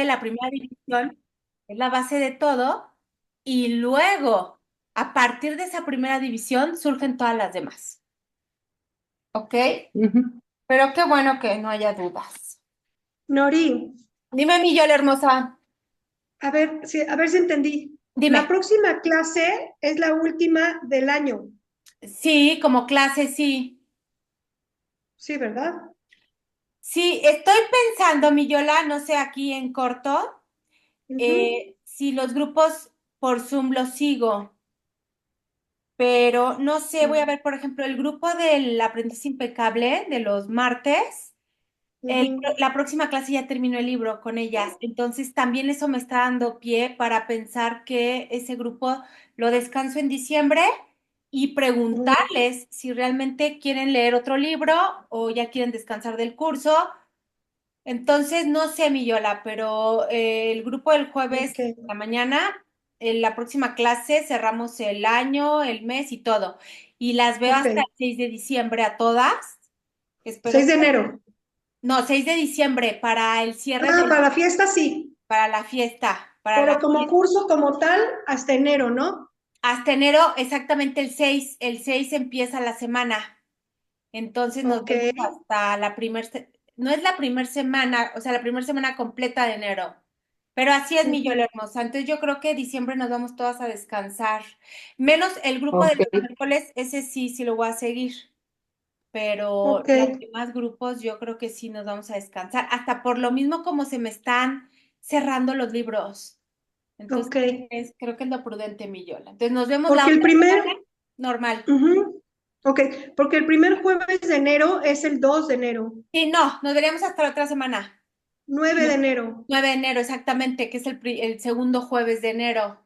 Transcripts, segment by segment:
la primera división es la base de todo y luego, a partir de esa primera división, surgen todas las demás. ¿Ok? Ujú. Pero qué bueno que no haya dudas. Nori, Dime, mi Yola hermosa, a ver si entendí. La dime. próxima clase es la última del año, Sí, como clase, sí. sí, ¿verdad? Sí, estoy pensando, mi Yola, no sé, aquí en corto, Ujú, si los grupos por Zoom los sigo, pero no sé, voy a ver, por ejemplo, el grupo del aprendiz impecable de los martes. ujú. La próxima clase ya terminó el libro con ellas, entonces también eso me está dando pie para pensar que ese grupo lo descanso en diciembre y Ujú. preguntarles si realmente quieren leer otro libro o ya quieren descansar del curso. Entonces, no sé, mi Yola, pero el grupo del jueves Ok, en la mañana, en la próxima clase cerramos el año, el mes y todo. Y las veo ok. hasta el 6 de diciembre a todas. Espero 6 de enero. no, 6 de diciembre para el cierre Ah, del, para la fiesta sí, para la fiesta, para pero la como fiesta. curso como tal, hasta enero, ¿no? Hasta enero, exactamente el 6 empieza la semana. Entonces nos Ok, vemos hasta la no es la primera semana, o sea, la primera semana completa de enero. Pero así es mi Yola ujú, hermosa. Entonces yo creo que diciembre nos vamos todas a descansar. Menos el grupo de ok, los miércoles, ese sí, sí lo voy a seguir. Pero ok, los demás grupos yo creo que sí nos vamos a descansar, hasta por lo mismo como se me están cerrando los libros. Entonces, ok. creo que es lo prudente, mi Yola. Entonces, nos vemos la Porque el otra primer, semana, normal. ujú, ok, porque el primer jueves de enero es el 2 de enero, Y no, nos veremos hasta la otra semana. 9 de No, enero. 9 de enero, exactamente, que es el segundo jueves de enero.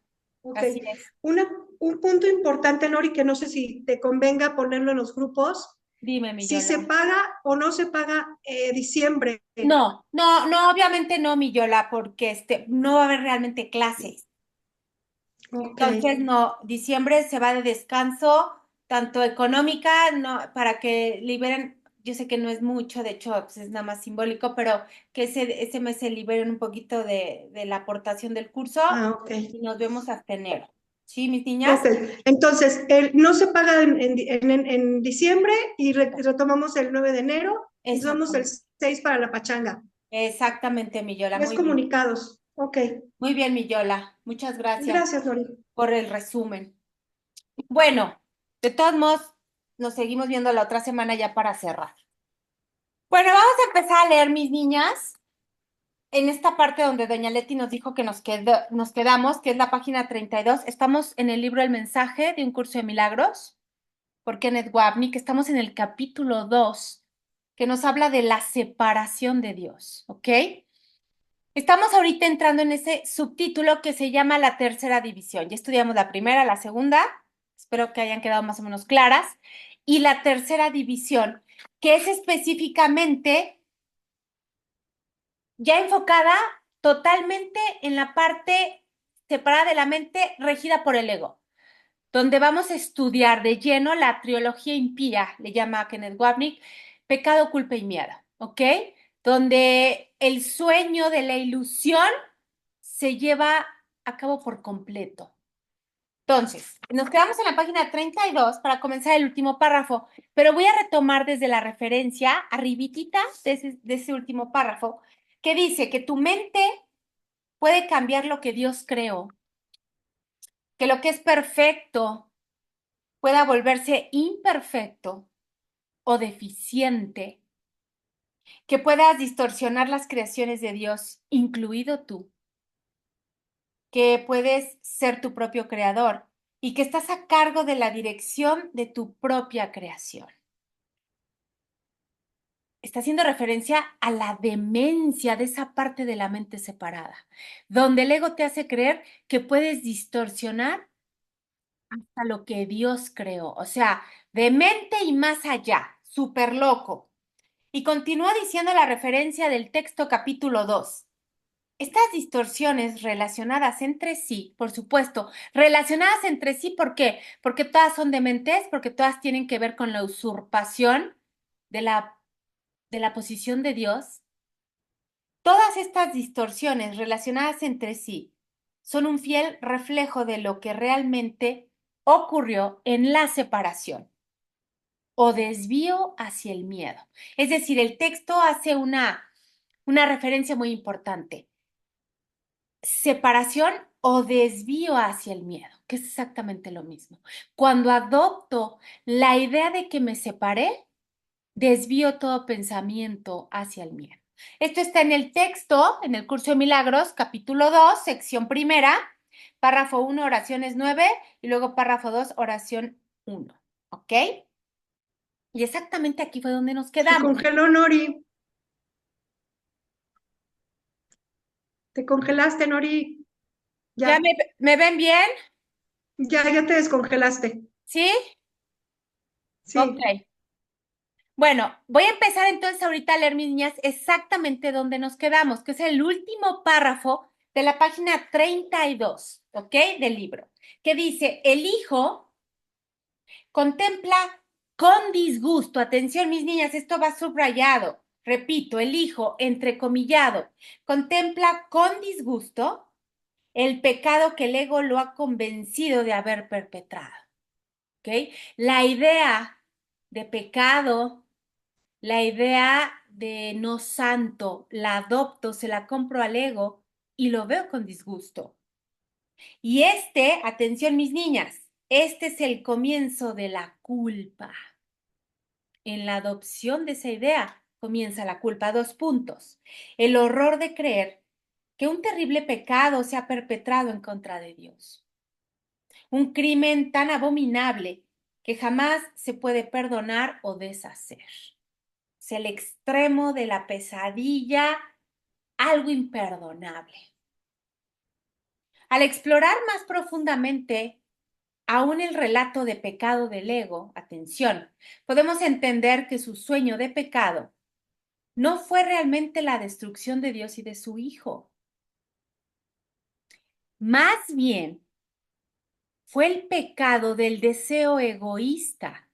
Ok. Así es. Una, un punto importante, Nori, que no sé si te convenga ponerlo en los grupos, Dime, mi si se Yola. paga o no se paga diciembre. No, no, no, obviamente no, mi Yola, porque no va a haber realmente clases. Ok. Entonces, no, diciembre se va de descanso, tanto económica, no, para que liberen, yo sé que no es mucho, de hecho, pues es nada más simbólico, pero que ese mes se liberen un poquito de la aportación del curso Ah, ok. y nos vemos hasta enero. ¿Sí, mis Ok. niñas? Entonces, no se paga en diciembre y retomamos el 9 de enero y nos vamos el Exactamente. 6 para la pachanga. Exactamente, mi Yola, Tres muy bien. comunicados. Ok. Muy bien, mi Yola. Muchas gracias Gracias, Nori. por el resumen. Bueno, de todos modos, nos seguimos viendo la otra semana ya para cerrar. Bueno, vamos a empezar a leer, mis niñas, en esta parte donde doña Leti nos dijo que nos quedamos, que es la página 32. Estamos en el libro El mensaje de un curso de milagros por Kenneth Wapnick. Estamos en el capítulo 2, que nos habla de la separación de Dios, ¿ok? Estamos ahorita entrando en ese subtítulo que se llama la tercera división. Ya estudiamos la primera, la segunda, espero que hayan quedado más o menos claras, y la tercera división, que es específicamente ya enfocada totalmente en la parte separada de la mente regida por el ego, donde vamos a estudiar de lleno la trilogía impía, le llama Kenneth Wapnick, pecado, culpa y miedo, ¿ok? Donde el sueño de la ilusión se lleva a cabo por completo. Entonces, nos quedamos en la página 32 para comenzar el último párrafo, pero voy a retomar desde la referencia arribitita de ese último párrafo, que dice que tu mente puede cambiar lo que Dios creó, que lo que es perfecto pueda volverse imperfecto o deficiente, que puedas distorsionar las creaciones de Dios, incluido tú, que puedes ser tu propio creador y que estás a cargo de la dirección de tu propia creación. Está haciendo referencia a la demencia de esa parte de la mente separada, donde el ego te hace creer que puedes distorsionar hasta lo que Dios creó, o sea, de mente y más allá, súper loco. Y continúa diciendo la referencia del texto capítulo 2. Estas distorsiones relacionadas entre sí, por supuesto, relacionadas entre sí, ¿por qué? Porque todas son dementes, porque todas tienen que ver con la usurpación de la, de la posición de Dios. Todas estas distorsiones relacionadas entre sí son un fiel reflejo de lo que realmente ocurrió en la separación o desvío hacia el miedo. Es decir, el texto hace una referencia muy importante. Separación o desvío hacia el miedo, que es exactamente lo mismo. Cuando adopto la idea de que me separé, desvío todo pensamiento hacia el miedo. Esto está en el texto, en el curso de milagros, capítulo 2, sección primera, párrafo 1, oraciones 9, y luego párrafo 2, oración 1. ¿Ok? Y exactamente aquí fue donde nos Se quedamos. congeló, Nori. Te congelaste, Nori. ¿Ya Ya, me ven bien? ya te descongelaste. ¿Sí? Ok. Sí. Bueno, voy a empezar entonces ahorita a leer, mis niñas, exactamente donde nos quedamos, que es el último párrafo de la página 32, ¿ok? Del libro, que dice, el hijo contempla con disgusto, atención, mis niñas, esto va subrayado, repito, el hijo, entrecomillado, contempla con disgusto el pecado que el ego lo ha convencido de haber perpetrado, ¿ok? La idea de pecado, la idea de no santo, la adopto, se la compro al ego y lo veo con disgusto. Y atención mis niñas, este es el comienzo de la culpa. En la adopción de esa idea comienza la culpa. 2 puntos. El horror de creer que un terrible pecado se ha perpetrado en contra de Dios. Un crimen tan abominable que jamás se puede perdonar o deshacer. Es el extremo de la pesadilla, algo imperdonable. Al explorar más profundamente aún el relato de pecado del ego, atención, podemos entender que su sueño de pecado no fue realmente la destrucción de Dios y de su Hijo. Más bien, fue el pecado del deseo egoísta,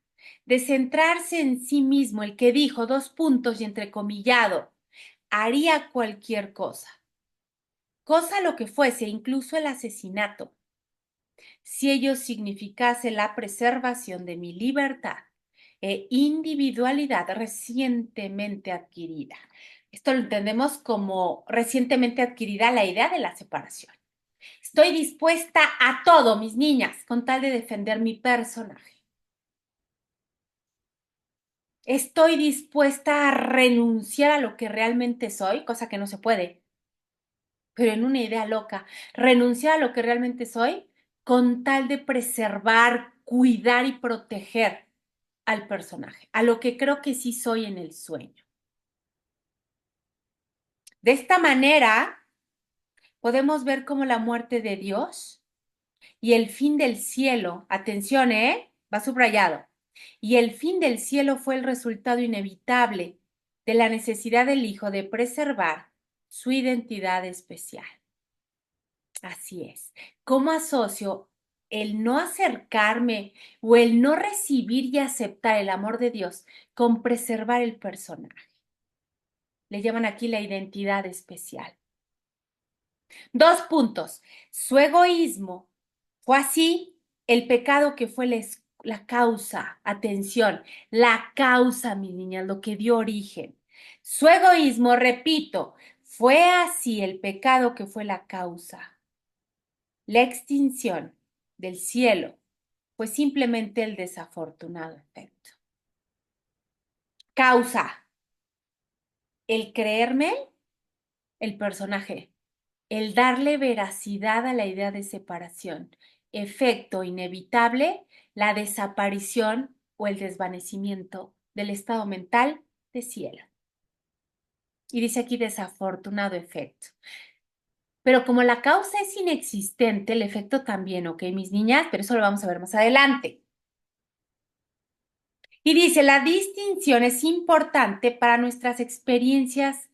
de centrarse en sí mismo, el que dijo, 2 puntos y entrecomillado, haría cualquier cosa lo que fuese, incluso el asesinato, si ello significase la preservación de mi libertad e individualidad recientemente adquirida. Esto lo entendemos como recientemente adquirida la idea de la separación. Estoy dispuesta a todo, mis niñas, con tal de defender mi personaje. Estoy dispuesta a renunciar a lo que realmente soy, cosa que no se puede, pero en una idea loca, renunciar a lo que realmente soy con tal de preservar, cuidar y proteger al personaje, a lo que creo que sí soy en el sueño. De esta manera, podemos ver cómo la muerte de Dios y el fin del cielo, atención, va subrayado, y el fin del cielo fue el resultado inevitable de la necesidad del Hijo de preservar su identidad especial. Así es. ¿Cómo asocio el no acercarme o el no recibir y aceptar el amor de Dios con preservar el personaje? Le llaman aquí la identidad especial. 2 puntos. Su egoísmo fue así el pecado que fue la causa, atención, la causa, mi niña, lo que dio origen. Su egoísmo, repito, fue así el pecado que fue la causa. La extinción del cielo fue simplemente el desafortunado efecto. Causa, el creerme el personaje, el darle veracidad a la idea de separación. Efecto inevitable, la desaparición o el desvanecimiento del estado mental de cielo. Y dice aquí desafortunado efecto. Pero como la causa es inexistente, el efecto también, ¿ok, mis niñas? Pero eso lo vamos a ver más adelante. Y dice, la distinción es importante para nuestras experiencias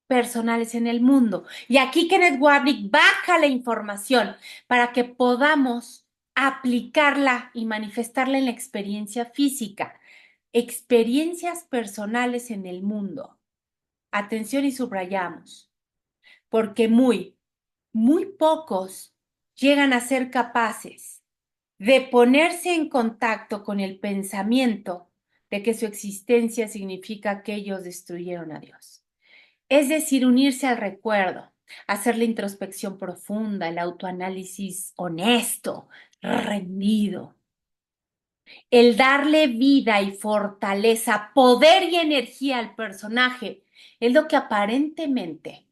personales en el mundo. Y aquí Kenneth Wapnick baja la información para que podamos aplicarla y manifestarla en la experiencia física. Experiencias personales en el mundo. atención y subrayamos, porque muy pocos llegan a ser capaces de ponerse en contacto con el pensamiento de que su existencia significa que ellos destruyeron a Dios. Es decir, unirse al recuerdo, hacer la introspección profunda, el autoanálisis honesto, rendido, el darle vida y fortaleza, poder y energía al personaje, es lo que aparentemente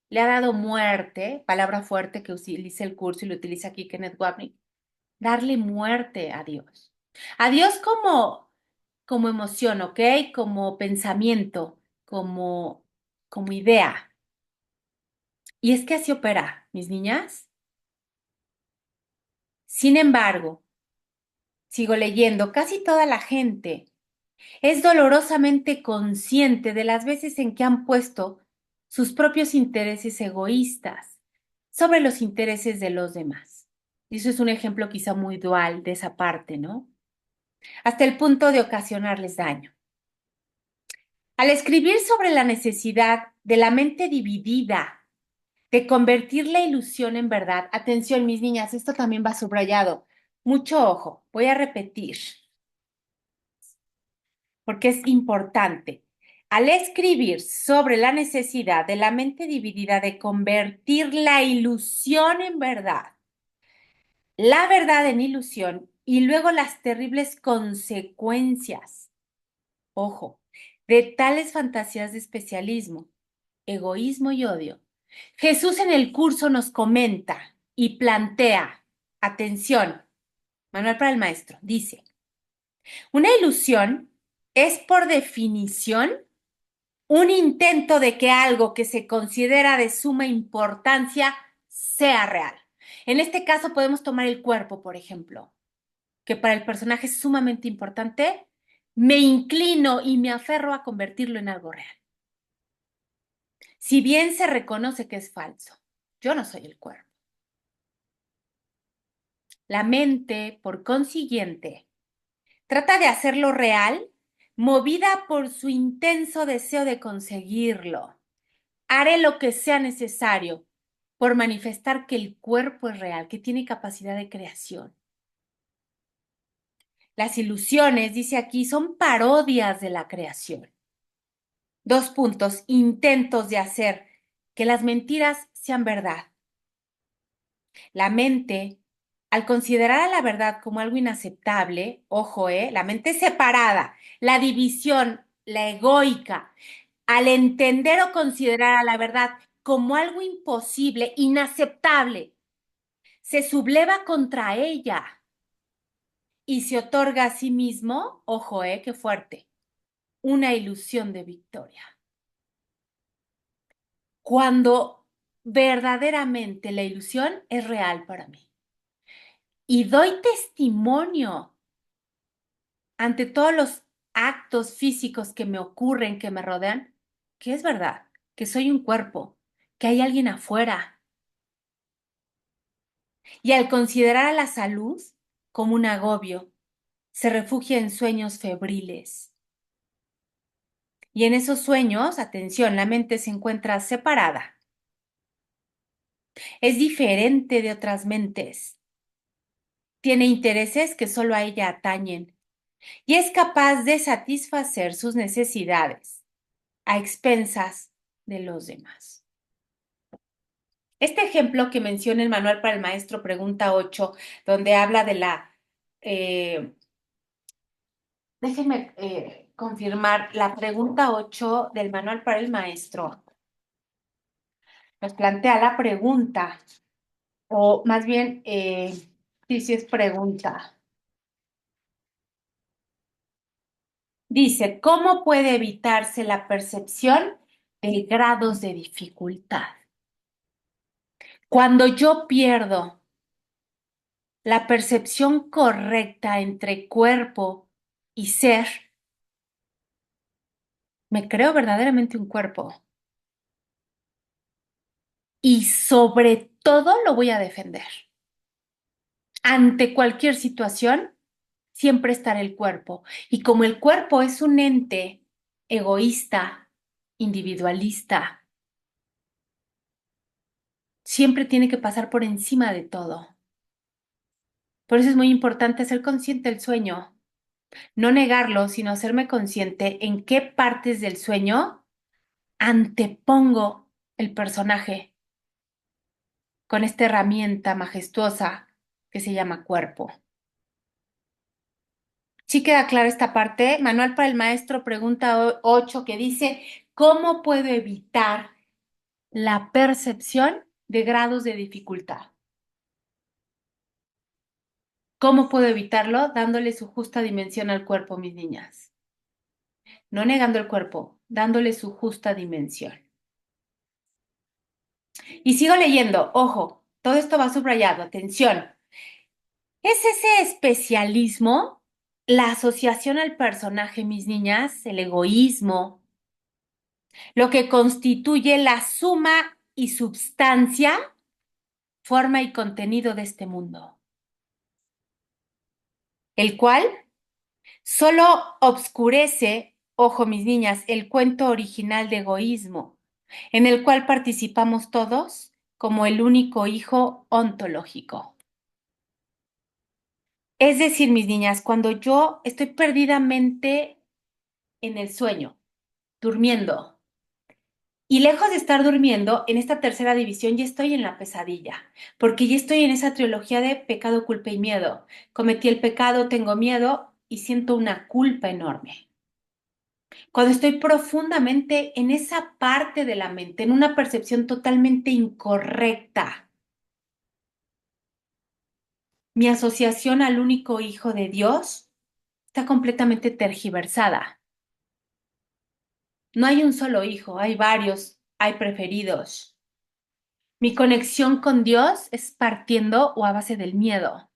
le ha dado muerte, palabra fuerte que utiliza el curso y lo utiliza aquí Kenneth Wapnick, darle muerte a Dios. A Dios como emoción, ¿ok? Como pensamiento, como idea. Y es que así opera, mis niñas. Sin embargo, sigo leyendo, casi toda la gente es dolorosamente consciente de las veces en que han puesto sus propios intereses egoístas sobre los intereses de los demás. Y eso es un ejemplo quizá muy dual de esa parte, ¿no? Hasta el punto de ocasionarles daño. Al escribir sobre la necesidad de la mente dividida, de convertir la ilusión en verdad, atención, mis niñas, esto también va subrayado. Mucho ojo, voy a repetir, porque es importante. Al escribir sobre la necesidad de la mente dividida de convertir la ilusión en verdad, la verdad en ilusión y luego las terribles consecuencias, ojo, de tales fantasías de especialismo, egoísmo y odio, Jesús en el curso nos comenta y plantea, atención, manual para el maestro, dice, una ilusión es por definición un intento de que algo que se considera de suma importancia sea real. En este caso podemos tomar el cuerpo, por ejemplo, que para el personaje es sumamente importante. Me inclino y me aferro a convertirlo en algo real. Si bien se reconoce que es falso, yo no soy el cuerpo. La mente, por consiguiente, trata de hacerlo real, movida por su intenso deseo de conseguirlo. Haré lo que sea necesario por manifestar que el cuerpo es real, que tiene capacidad de creación. Las ilusiones, dice aquí, son parodias de la creación. Dos puntos, intentos de hacer que las mentiras sean verdad. La mente, al considerar a la verdad como algo inaceptable, ojo, la mente separada, la división, la egoica, al entender o considerar a la verdad como algo imposible, inaceptable, se subleva contra ella y se otorga a sí mismo, ojo, qué fuerte, una ilusión de victoria. Cuando verdaderamente la ilusión es real para mí. Y doy testimonio ante todos los actos físicos que me ocurren, que me rodean, que es verdad, que soy un cuerpo, que hay alguien afuera. Y al considerar a la salud como un agobio, se refugia en sueños febriles. Y en esos sueños, atención, la mente se encuentra separada. Es diferente de otras mentes. Tiene intereses que solo a ella atañen y es capaz de satisfacer sus necesidades a expensas de los demás. Este ejemplo que menciona el manual para el maestro, pregunta 8, donde habla de déjenme confirmar, la pregunta 8 del manual para el maestro nos plantea la pregunta, o más bien, sí es pregunta. Dice, ¿cómo puede evitarse la percepción de grados de dificultad? Cuando yo pierdo la percepción correcta entre cuerpo y ser, me creo verdaderamente un cuerpo y sobre todo lo voy a defender. Ante cualquier situación, siempre estará el cuerpo. Y como el cuerpo es un ente egoísta, individualista. Siempre tiene que pasar por encima de todo. Por eso es muy importante ser consciente del sueño. No negarlo, sino hacerme consciente en qué partes del sueño antepongo el personaje con esta herramienta majestuosa que se llama cuerpo. ¿Sí queda clara esta parte? Manual para el maestro, pregunta 8, que dice, ¿cómo puedo evitar la percepción de grados de dificultad? ¿Cómo puedo evitarlo? Dándole su justa dimensión al cuerpo, mis niñas. No negando el cuerpo, dándole su justa dimensión. Y sigo leyendo, ojo, todo esto va subrayado, atención. ¿Es ese especialismo, la asociación al personaje, mis niñas, el egoísmo, lo que constituye la suma y substancia, forma y contenido de este mundo, el cual solo obscurece, ojo mis niñas, el cuento original de egoísmo, en el cual participamos todos como el único hijo ontológico? Es decir, mis niñas, cuando yo estoy perdidamente en el sueño, durmiendo, y lejos de estar durmiendo, en esta tercera división ya estoy en la pesadilla, porque ya estoy en esa trilogía de pecado, culpa y miedo. Cometí el pecado, tengo miedo y siento una culpa enorme. Cuando estoy profundamente en esa parte de la mente, en una percepción totalmente incorrecta, mi asociación al único hijo de Dios está completamente tergiversada. No hay un solo hijo, hay varios, hay preferidos. Mi conexión con Dios es partiendo o a base del miedo.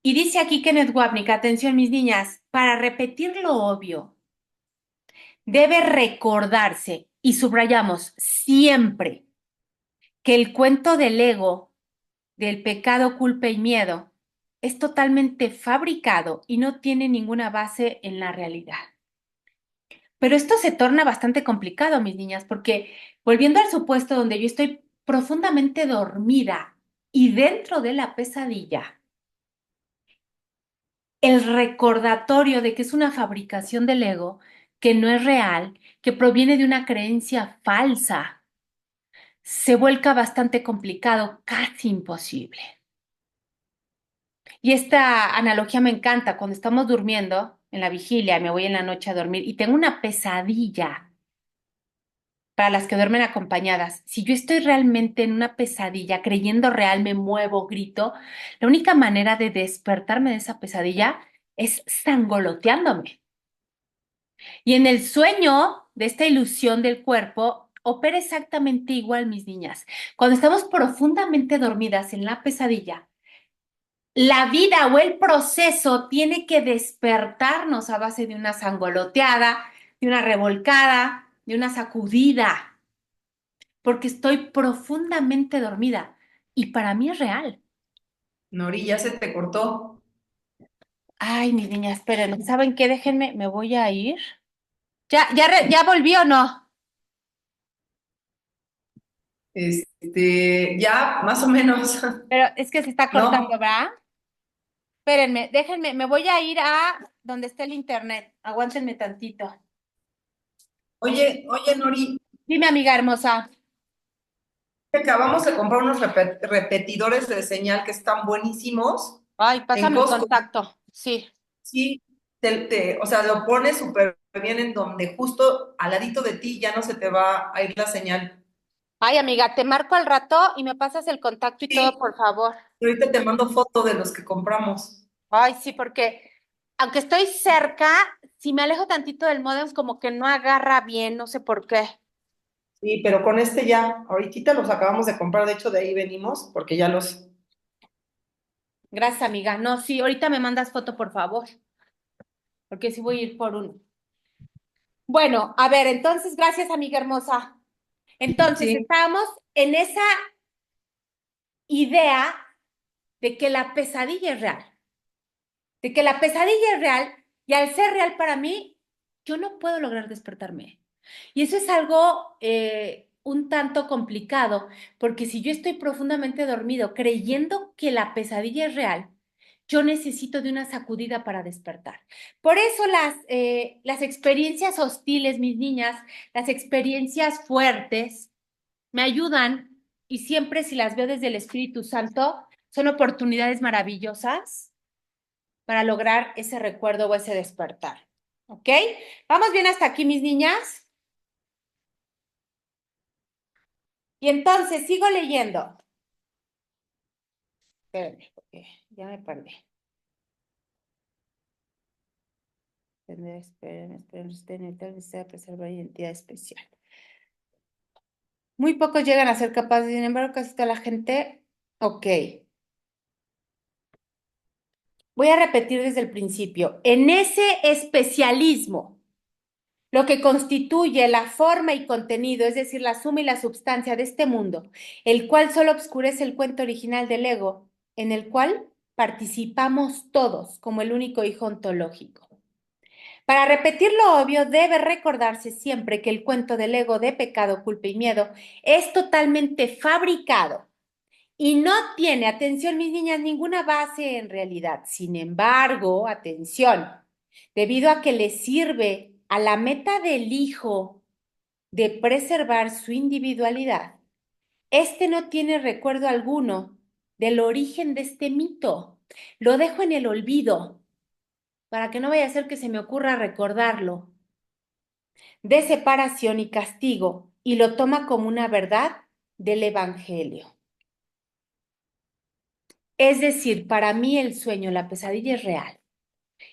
Y dice aquí Kenneth Wapnick, atención mis niñas, para repetir lo obvio, debe recordarse, y subrayamos siempre, que el cuento del ego, del pecado, culpa y miedo, es totalmente fabricado y no tiene ninguna base en la realidad. Pero esto se torna bastante complicado, mis niñas, porque volviendo al supuesto donde yo estoy profundamente dormida y dentro de la pesadilla, el recordatorio de que es una fabricación del ego, que no es real, que proviene de una creencia falsa, se vuelca bastante complicado, casi imposible. Y esta analogía me encanta. Cuando estamos durmiendo en la vigilia, me voy en la noche a dormir y tengo una pesadilla para las que duermen acompañadas. Si yo estoy realmente en una pesadilla, creyendo real, me muevo, grito, la única manera de despertarme de esa pesadilla es sangoloteándome. Y en el sueño de esta ilusión del cuerpo, opera exactamente igual, mis niñas. Cuando estamos profundamente dormidas en la pesadilla, la vida o el proceso tiene que despertarnos a base de una sangoloteada, de una revolcada, de una sacudida, porque estoy profundamente dormida y para mí es real. Nori, ya se te cortó. Ay, mis niñas, esperen, ¿saben qué? Déjenme, me voy a ir. ¿Ya volví o no? Ya, más o menos, Pero es que se está cortando, ¿no? ¿verdad? Espérenme, déjenme, me voy a ir a donde esté el internet. Aguántenme tantito. Oye, Nori, Dime, amiga hermosa. acabamos de comprar unos repetidores de señal que están buenísimos Ay, en pásame el Costco. contacto. Sí. Sí, o sea, lo pones súper bien en donde justo al ladito de ti ya no se te va a ir la señal. Ay, amiga, te marco al rato y me pasas el contacto y todo, Sí, por favor. y ahorita te mando foto de los que compramos. Ay, sí, porque aunque estoy cerca, si me alejo tantito del módem, como que no agarra bien, no sé por qué. Sí, pero con este ya, ahorita los acabamos de comprar, de hecho de ahí venimos, porque ya los... Gracias, amiga. No, sí, ahorita me mandas foto, por favor, porque sí voy a ir por uno. Bueno, a ver, entonces, gracias, amiga hermosa. Entonces, Sí, estábamos en esa idea de que la pesadilla es real, de que la pesadilla es real Y al ser real para mí, yo no puedo lograr despertarme. Y eso es algo un tanto complicado, porque si yo estoy profundamente dormido creyendo que la pesadilla es real, yo necesito de una sacudida para despertar. Por eso las experiencias hostiles, mis niñas, las experiencias fuertes, me ayudan y siempre si las veo desde el Espíritu Santo, son oportunidades maravillosas para lograr ese recuerdo o ese despertar. ¿Ok? ¿Vamos bien hasta aquí, mis niñas? Y entonces sigo leyendo. Espérenme, porque ya me perdí. Esperen, preservar identidad especial. Muy pocos llegan a ser capaces, sin embargo, casi toda la gente. Ok. Voy a repetir desde el principio. En ese especialismo, lo que constituye la forma y contenido, es decir, la suma y la substancia de este mundo, el cual solo obscurece el cuento original del ego, en el cual participamos todos como el único hijo ontológico. Para repetir lo obvio, debe recordarse siempre que el cuento del ego de pecado, culpa y miedo es totalmente fabricado y no tiene, atención mis niñas, ninguna base en realidad. Sin embargo, atención, debido a que le sirve a la meta del hijo de preservar su individualidad, este no tiene recuerdo alguno del origen de este mito. Lo dejo en el olvido para que no vaya a ser que se me ocurra recordarlo, de separación y castigo, y lo toma como una verdad del Evangelio. Es decir, para mí el sueño, la pesadilla es real.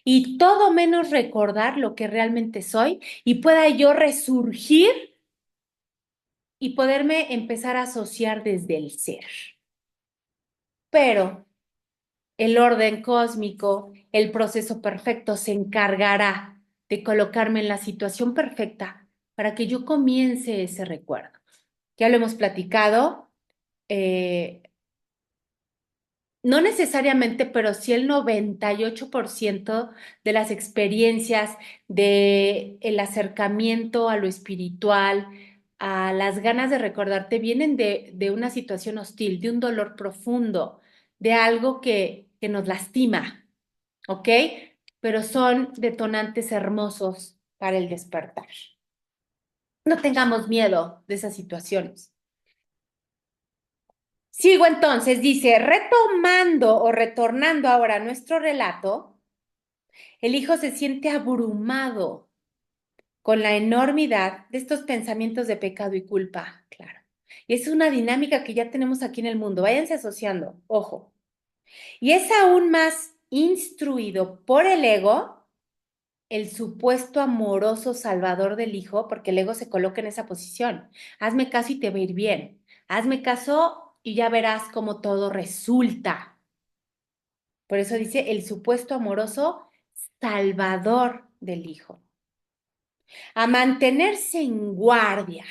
Y todo menos recordar lo que realmente soy y pueda yo resurgir y poderme empezar a asociar desde el ser. Pero el orden cósmico, el proceso perfecto se encargará de colocarme en la situación perfecta para que yo comience ese recuerdo. Ya lo hemos platicado, eh, no necesariamente, pero sí el 98% de las experiencias de el acercamiento a lo espiritual, a las ganas de recordarte, vienen de una situación hostil, de un dolor profundo, de algo que nos lastima, ¿ok? Pero son detonantes hermosos para el despertar. No tengamos miedo de esas situaciones. Sigo entonces, dice, retomando o retornando ahora a nuestro relato, el hijo se siente abrumado con la enormidad de estos pensamientos de pecado y culpa, claro. Y es una dinámica que ya tenemos aquí en el mundo. Váyanse asociando, ojo. Y es aún más instruido por el ego, el supuesto amoroso salvador del hijo, porque el ego se coloca en esa posición. Hazme caso y te va a ir bien. Hazme caso y ya verás cómo todo resulta. Por eso dice el supuesto amoroso salvador del hijo. A mantenerse en guardia,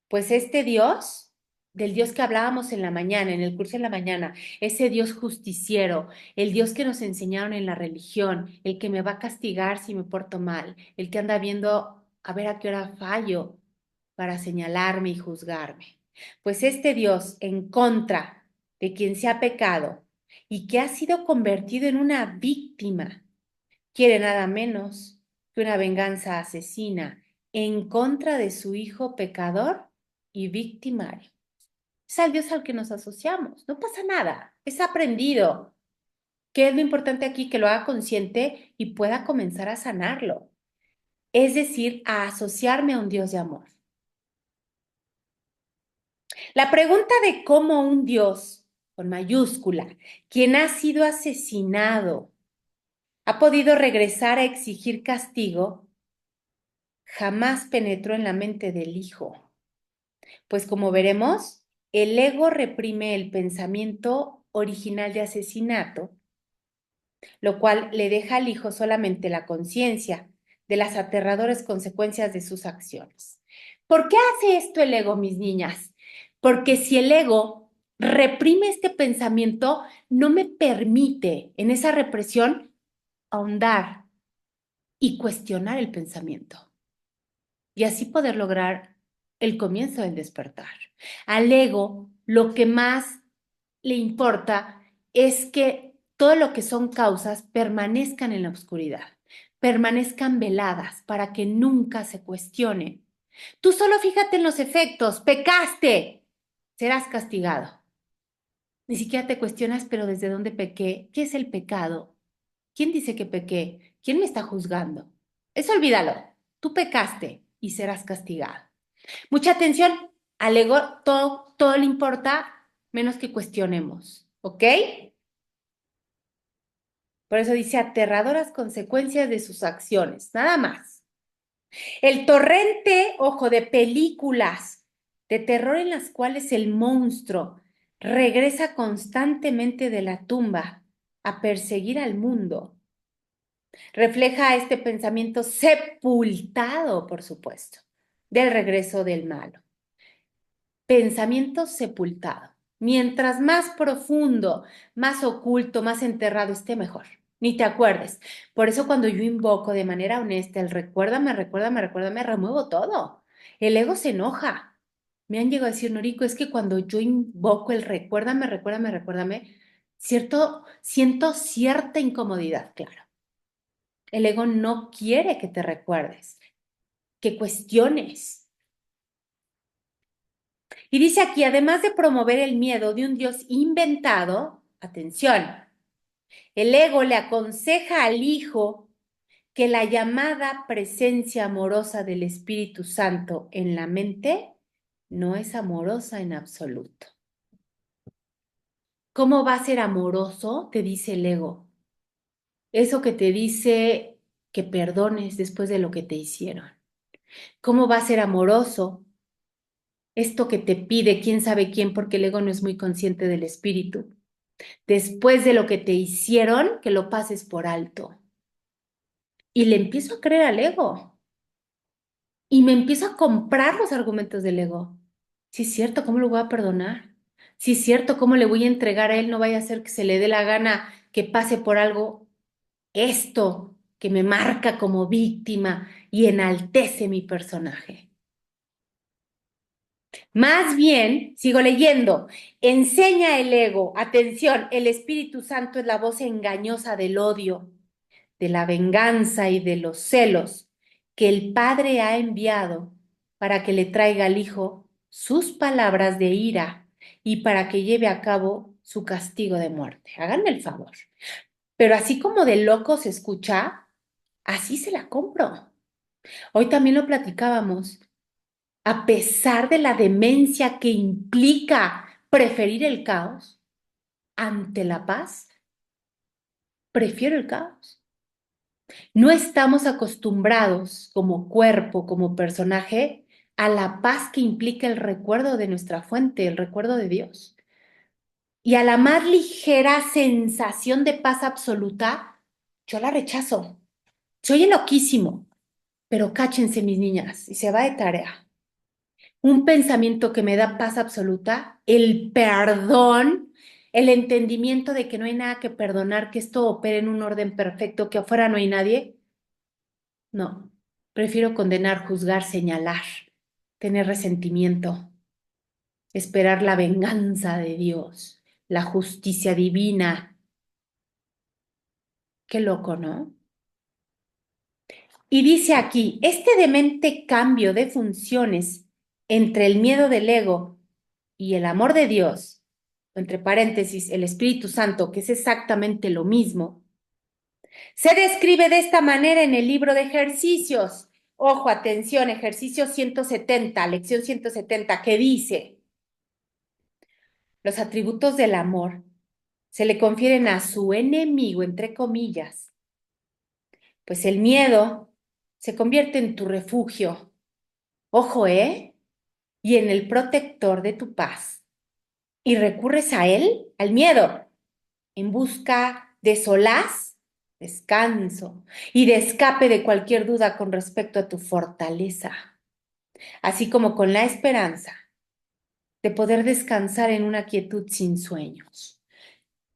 pues este Dios, del Dios que hablábamos en la mañana, en el curso de la mañana, ese Dios justiciero, el Dios que nos enseñaron en la religión, el que me va a castigar si me porto mal, el que anda viendo a ver a qué hora fallo para señalarme y juzgarme. Pues este Dios en contra de quien se ha pecado y que ha sido convertido en una víctima, quiere nada menos que una venganza asesina en contra de su hijo pecador y victimario. Es al Dios al que nos asociamos. No pasa nada. Es aprendido. ¿Qué es lo importante aquí? Que lo haga consciente y pueda comenzar a sanarlo. Es decir, a asociarme a un Dios de amor. La pregunta de cómo un Dios, con mayúscula, quien ha sido asesinado, ha podido regresar a exigir castigo, jamás penetró en la mente del hijo. Pues como veremos, el ego reprime el pensamiento original de asesinato, lo cual le deja al hijo solamente la conciencia de las aterradoras consecuencias de sus acciones. ¿Por qué hace esto el ego, mis niñas? Porque si el ego reprime este pensamiento, no me permite en esa represión ahondar y cuestionar el pensamiento y así poder lograr el comienzo del despertar. Al ego, lo que más le importa es que todo lo que son causas permanezcan en la oscuridad, permanezcan veladas para que nunca se cuestionen. Tú solo fíjate en los efectos, pecaste, serás castigado. Ni siquiera te cuestionas, pero ¿desde dónde pequé? ¿Qué es el pecado? ¿Quién dice que pequé? ¿Quién me está juzgando? Eso olvídalo. Tú pecaste y serás castigado. Mucha atención. Al ego todo le importa menos que cuestionemos. ¿Ok? Por eso dice aterradoras consecuencias de sus acciones. Nada más. El torrente, ojo, de películas de terror en las cuales el monstruo regresa constantemente de la tumba a perseguir al mundo. Refleja este pensamiento sepultado, por supuesto, del regreso del malo. Pensamiento sepultado. Mientras más profundo, más oculto, más enterrado esté, mejor. Ni te acuerdes. Por eso cuando yo invoco de manera honesta el recuérdame, remuevo todo. El ego se enoja. Me han llegado a decir, Noriko, es que cuando yo invoco el recuérdame, siento cierta incomodidad, claro. El ego no quiere que te recuerdes, que cuestiones. Y dice aquí, además de promover el miedo de un Dios inventado, atención, el ego le aconseja al hijo que la llamada presencia amorosa del Espíritu Santo en la mente no es amorosa en absoluto. ¿Cómo va a ser amoroso? Te dice el ego. Eso que te dice que perdones después de lo que te hicieron. ¿Cómo va a ser amoroso esto que te pide quién sabe quién, porque el ego no es muy consciente del espíritu? Después de lo que te hicieron, que lo pases por alto. Y le empiezo a creer al ego. Y me empiezo a comprar los argumentos del ego. Sí es cierto, ¿cómo lo voy a perdonar? Sí es cierto, ¿cómo le voy a entregar a él? No vaya a ser que se le dé la gana que pase por algo esto que me marca como víctima y enaltece mi personaje. Más bien, sigo leyendo, enseña el ego, atención, el Espíritu Santo es la voz engañosa del odio, de la venganza y de los celos que el Padre ha enviado para que le traiga al Hijo sus palabras de ira y para que lleve a cabo su castigo de muerte. Háganme el favor. Pero así como de loco se escucha, así se la compro. Hoy también lo platicábamos. A pesar de la demencia que implica preferir el caos ante la paz, prefiero el caos. No estamos acostumbrados como cuerpo, como personaje, a la paz que implica el recuerdo de nuestra fuente, el recuerdo de Dios. Y a la más ligera sensación de paz absoluta, yo la rechazo. Se oye loquísimo, pero cáchense mis niñas y se va de tarea. Un pensamiento que me da paz absoluta, el perdón, el entendimiento de que no hay nada que perdonar, que esto opere en un orden perfecto, que afuera no hay nadie. No, prefiero condenar, juzgar, señalar, tener resentimiento, esperar la venganza de Dios, la justicia divina. Qué loco, ¿no? Y dice aquí, este demente cambio de funciones entre el miedo del ego y el amor de Dios, entre paréntesis, el Espíritu Santo, que es exactamente lo mismo, se describe de esta manera en el libro de ejercicios. Ojo, atención, ejercicio 170, lección 170, que dice, los atributos del amor se le confieren a su enemigo, entre comillas, pues el miedo se convierte en tu refugio. Ojo, ¿eh? Y en el protector de tu paz. Y recurres a él, al miedo, en busca de solaz, descanso y de escape de cualquier duda con respecto a tu fortaleza, así como con la esperanza de poder descansar en una quietud sin sueños.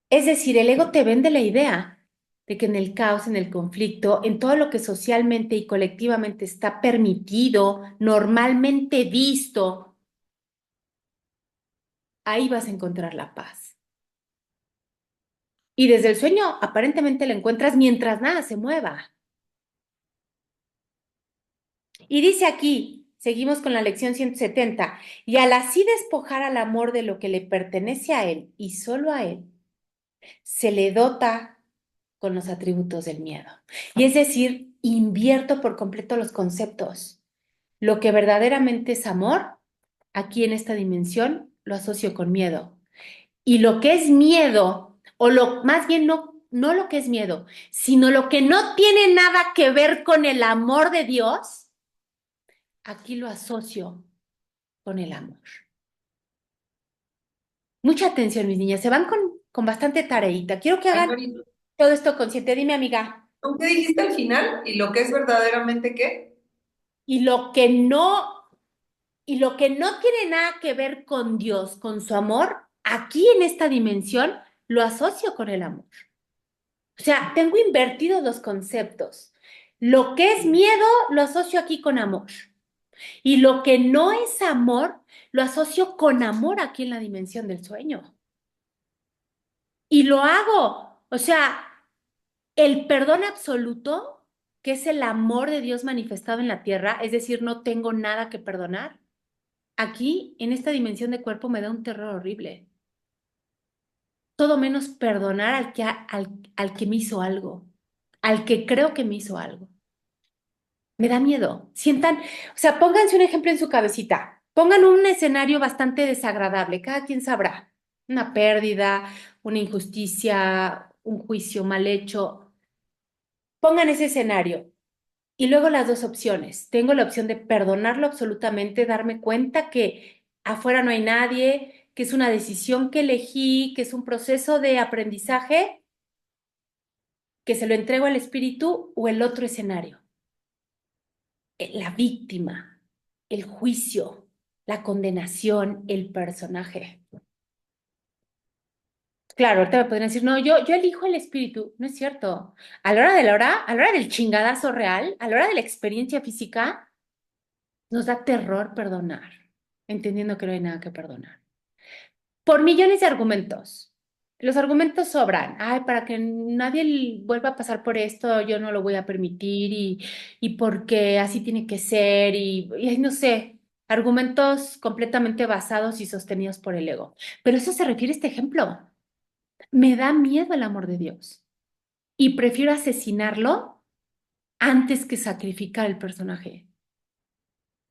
Es decir, el ego te vende la idea de que en el caos, en el conflicto, en todo lo que socialmente y colectivamente está permitido, normalmente visto, ahí vas a encontrar la paz. Y desde el sueño aparentemente la encuentras mientras nada se mueva. Y dice aquí, seguimos con la lección 170, y al así despojar al amor de lo que le pertenece a él y solo a él, se le dota con los atributos del miedo. Y es decir, invierto por completo los conceptos. Lo que verdaderamente es amor, aquí en esta dimensión, lo asocio con miedo. Y lo que es miedo, o lo más bien no lo que es miedo, sino lo que no tiene nada que ver con el amor de Dios, aquí lo asocio con el amor. Mucha atención, mis niñas, se van con bastante tareita. Quiero que Ay, hagan Mari, todo esto consciente. Dime, amiga. ¿tú qué dijiste al final? ¿Y lo que es verdaderamente qué? Y lo que no, y lo que no tiene nada que ver con Dios, con su amor, aquí en esta dimensión, lo asocio con el amor. O sea, tengo invertidos los conceptos. Lo que es miedo, lo asocio aquí con amor. Y lo que no es amor, lo asocio con amor aquí en la dimensión del sueño. Y lo hago. O sea, el perdón absoluto, que es el amor de Dios manifestado en la tierra, es decir, no tengo nada que perdonar. Aquí, en esta dimensión de cuerpo, me da un terror horrible. Todo menos perdonar al que me hizo algo, al que creo que me hizo algo. Me da miedo. Sientan, o sea, pónganse un ejemplo en su cabecita. Pongan un escenario bastante desagradable. Cada quien sabrá. Una pérdida, una injusticia, un juicio mal hecho. Pongan ese escenario. Y luego las dos opciones. Tengo la opción de perdonarlo absolutamente, darme cuenta que afuera no hay nadie, que es una decisión que elegí, que es un proceso de aprendizaje, que se lo entrego al espíritu, o el otro escenario, la víctima, el juicio, la condenación, el personaje. Claro, ahorita me podrían decir, no, yo elijo el espíritu. No es cierto. A la hora de la hora, a la hora del chingadazo real, a la hora de la experiencia física, nos da terror perdonar, entendiendo que no hay nada que perdonar. Por millones de argumentos. Los argumentos sobran. Ay, para que nadie vuelva a pasar por esto, yo no lo voy a permitir y porque así tiene que ser y ay, no sé, argumentos completamente basados y sostenidos por el ego. Pero eso se refiere a este ejemplo. Me da miedo el amor de Dios y prefiero asesinarlo antes que sacrificar el personaje.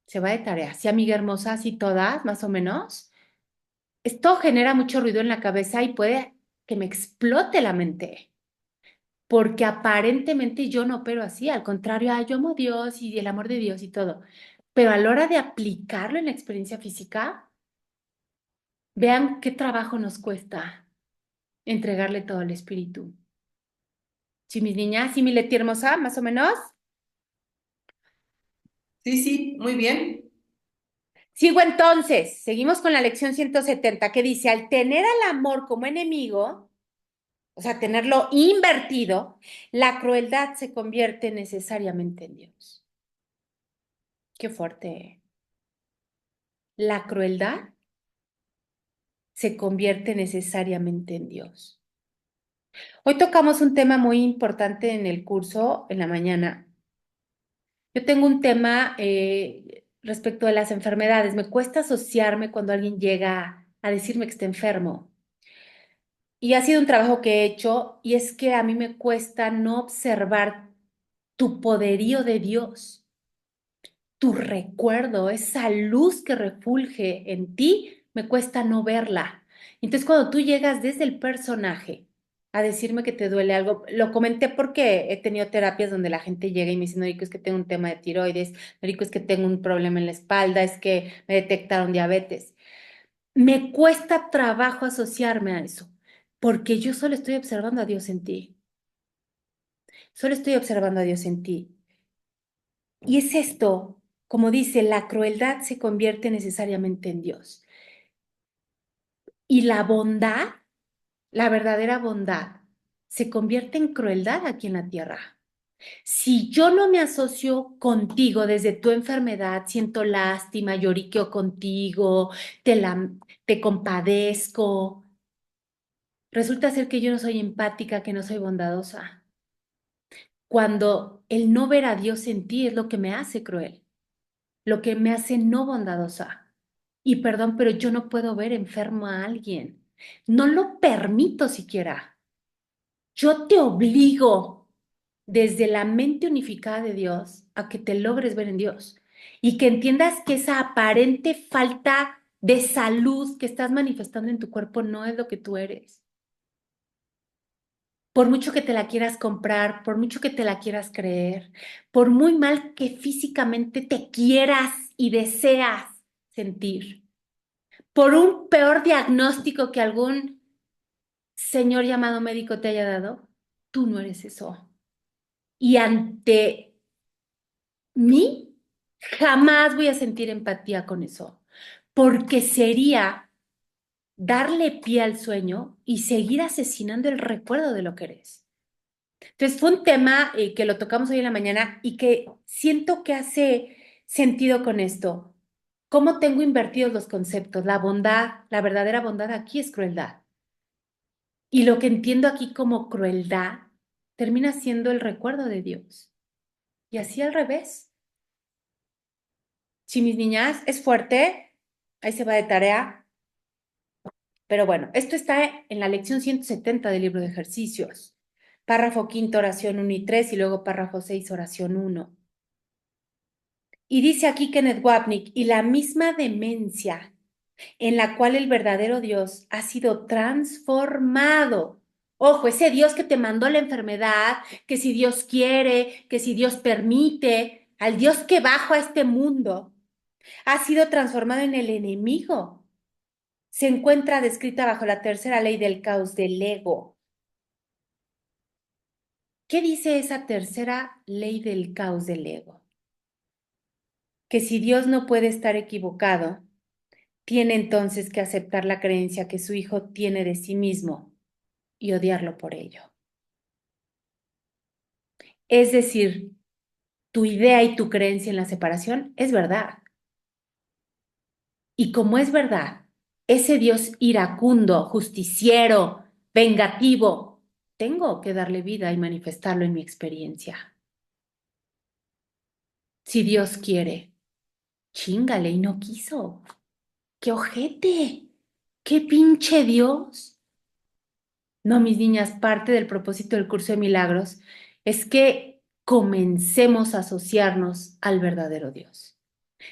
Se va de tarea. Sí, amiga hermosa, así todas, más o menos. Esto genera mucho ruido en la cabeza y puede que me explote la mente, porque aparentemente yo no opero así, al contrario, yo amo a Dios y el amor de Dios y todo, pero a la hora de aplicarlo en la experiencia física, vean qué trabajo nos cuesta entregarle todo al espíritu. Sí, mis niñas, sí, mi Leti hermosa, más o menos. Sí, sí, muy bien. Sigo entonces, seguimos con la lección 170 que dice, al tener al amor como enemigo, o sea, tenerlo invertido, la crueldad se convierte necesariamente en Dios. Qué fuerte. La crueldad se convierte necesariamente en Dios. Hoy tocamos un tema muy importante en el curso en la mañana. Yo tengo un tema respecto de las enfermedades. Me cuesta asociarme cuando alguien llega a decirme que está enfermo. Y ha sido un trabajo que he hecho y es que a mí me cuesta no observar tu poderío de Dios, tu recuerdo, esa luz que refulge en ti, me cuesta no verla. Entonces, cuando tú llegas desde el personaje a decirme que te duele algo, lo comenté porque he tenido terapias donde la gente llega y me dice, no, Rico, es que tengo un tema de tiroides, no, Rico, es que tengo un problema en la espalda, es que me detectaron diabetes. Me cuesta trabajo asociarme a eso, porque yo solo estoy observando a Dios en ti, solo estoy observando a Dios en ti. Y es esto, como dice, la crueldad se convierte necesariamente en Dios. Y la bondad, la verdadera bondad, se convierte en crueldad aquí en la tierra. Si yo no me asocio contigo desde tu enfermedad, siento lástima, lloriqueo contigo, te compadezco, resulta ser que yo no soy empática, que no soy bondadosa. Cuando el no ver a Dios en ti es lo que me hace cruel, lo que me hace no bondadosa. Y perdón, pero yo no puedo ver enfermo a alguien. No lo permito siquiera. Yo te obligo desde la mente unificada de Dios a que te logres ver en Dios y que entiendas que esa aparente falta de salud que estás manifestando en tu cuerpo no es lo que tú eres. Por mucho que te la quieras comprar, por mucho que te la quieras creer, por muy mal que físicamente te quieras y deseas sentir, por un peor diagnóstico que algún señor llamado médico te haya dado, tú no eres eso. Y ante mí, jamás voy a sentir empatía con eso, porque sería darle pie al sueño y seguir asesinando el recuerdo de lo que eres. Entonces fue un tema que lo tocamos hoy en la mañana y que siento que hace sentido con esto. ¿Cómo tengo invertidos los conceptos? La bondad, la verdadera bondad aquí es crueldad. Y lo que entiendo aquí como crueldad termina siendo el recuerdo de Dios. Y así al revés. Si mis niñas es fuerte, ahí se va de tarea. Pero bueno, esto está en la lección 170 del libro de ejercicios. Párrafo quinto, oración 1 y 3 y luego párrafo 6, oración 1. Y dice aquí Kenneth Wapnick, y la misma demencia en la cual el verdadero Dios ha sido transformado. Ojo, ese Dios que te mandó la enfermedad, que si Dios quiere, que si Dios permite, al Dios que bajó a este mundo, ha sido transformado en el enemigo. Se encuentra descrita bajo la tercera ley del caos del ego. ¿Qué dice esa tercera ley del caos del ego? Que si Dios no puede estar equivocado, tiene entonces que aceptar la creencia que su hijo tiene de sí mismo y odiarlo por ello. Es decir, tu idea y tu creencia en la separación es verdad. Y como es verdad, ese Dios iracundo, justiciero, vengativo, tengo que darle vida y manifestarlo en mi experiencia. Si Dios quiere, chíngale y no quiso. ¡Qué ojete! ¡Qué pinche Dios! No, mis niñas, parte del propósito del curso de milagros es que comencemos a asociarnos al verdadero Dios,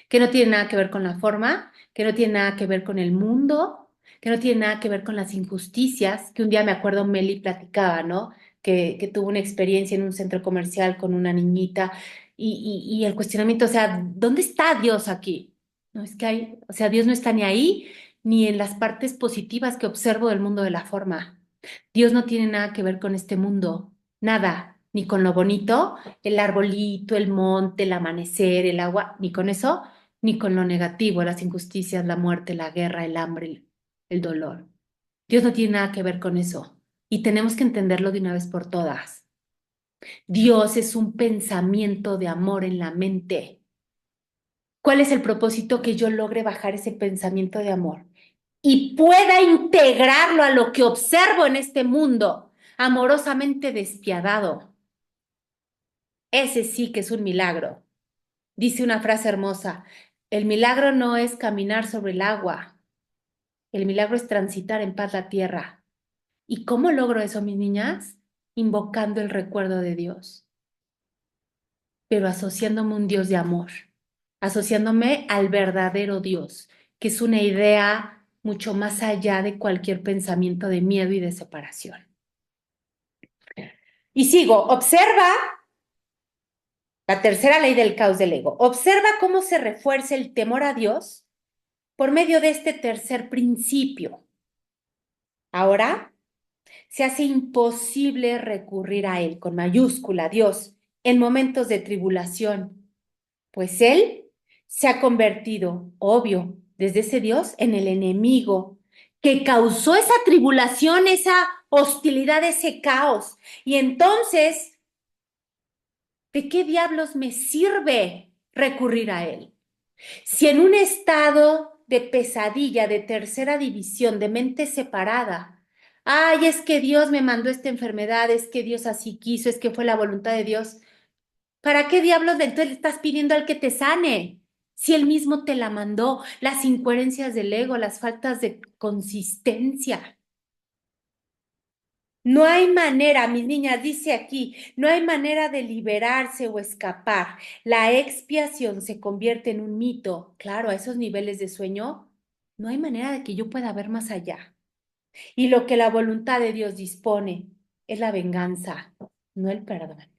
que no tiene nada que ver con la forma, que no tiene nada que ver con el mundo, que no tiene nada que ver con las injusticias, que un día me acuerdo Meli platicaba, ¿no? Que tuvo una experiencia en un centro comercial con una niñita y el cuestionamiento, o sea, ¿dónde está Dios aquí? No, es que hay, o sea, Dios no está ni ahí ni en las partes positivas que observo del mundo de la forma. Dios no tiene nada que ver con este mundo, nada, ni con lo bonito, el arbolito, el monte, el amanecer, el agua, ni con eso, ni con lo negativo, las injusticias, la muerte, la guerra, el hambre, el dolor. Dios no tiene nada que ver con eso y tenemos que entenderlo de una vez por todas. Dios es un pensamiento de amor en la mente. ¿Cuál es el propósito? Que yo logre bajar ese pensamiento de amor y pueda integrarlo a lo que observo en este mundo, amorosamente despiadado. Ese sí que es un milagro. Dice una frase hermosa, el milagro no es caminar sobre el agua, el milagro es transitar en paz la tierra. ¿Y cómo logro eso, mis niñas? Invocando el recuerdo de Dios, pero asociándome a un Dios de amor, asociándome al verdadero Dios, que es una idea mucho más allá de cualquier pensamiento de miedo y de separación. Y sigo, observa la tercera ley del caos del ego. Observa cómo se refuerza el temor a Dios por medio de este tercer principio. Ahora se hace imposible recurrir a Él con mayúscula, Dios, en momentos de tribulación, pues Él se ha convertido, obvio, desde ese Dios en el enemigo que causó esa tribulación, esa hostilidad, ese caos. Y entonces, ¿de qué diablos me sirve recurrir a él? Si en un estado de pesadilla, de tercera división, de mente separada, ay, es que Dios me mandó esta enfermedad, es que Dios así quiso, es que fue la voluntad de Dios, ¿para qué diablos entonces le estás pidiendo al que te sane? Si él mismo te la mandó, las incoherencias del ego, las faltas de consistencia. No hay manera, mis niñas, dice aquí, no hay manera de liberarse o escapar. La expiación se convierte en un mito. Claro, a esos niveles de sueño, no hay manera de que yo pueda ver más allá. Y lo que la voluntad de Dios dispone es la venganza, no el perdón.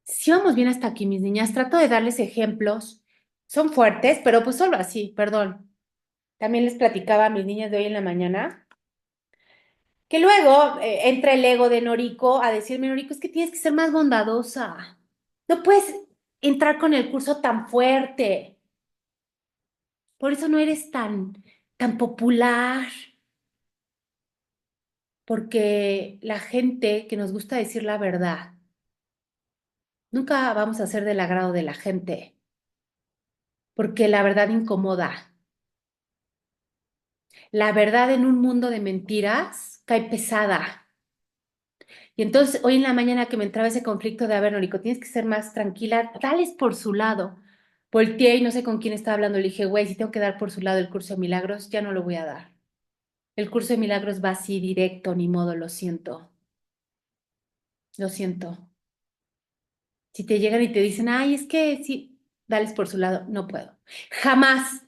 Si vamos bien hasta aquí, mis niñas, trato de darles ejemplos. Son fuertes, pero pues solo así, perdón. También les platicaba a mis niñas de hoy en la mañana que luego entra el ego de Noriko a decirme, Noriko, es que tienes que ser más bondadosa. No puedes entrar con el curso tan fuerte. Por eso no eres tan popular. Porque la gente que nos gusta decir la verdad, nunca vamos a ser del agrado de la gente. Porque la verdad incomoda. La verdad en un mundo de mentiras cae pesada. Y entonces hoy en la mañana que me entraba ese conflicto de, a ver, Noriko, tienes que ser más tranquila, dales por su lado. Volteé y no sé con quién estaba hablando. Le dije, güey, si tengo que dar por su lado el curso de milagros, ya no lo voy a dar. El curso de milagros va así directo, ni modo, lo siento. Lo siento. Si te llegan y te dicen, ay, es que sí, dales por su lado, no puedo. Jamás.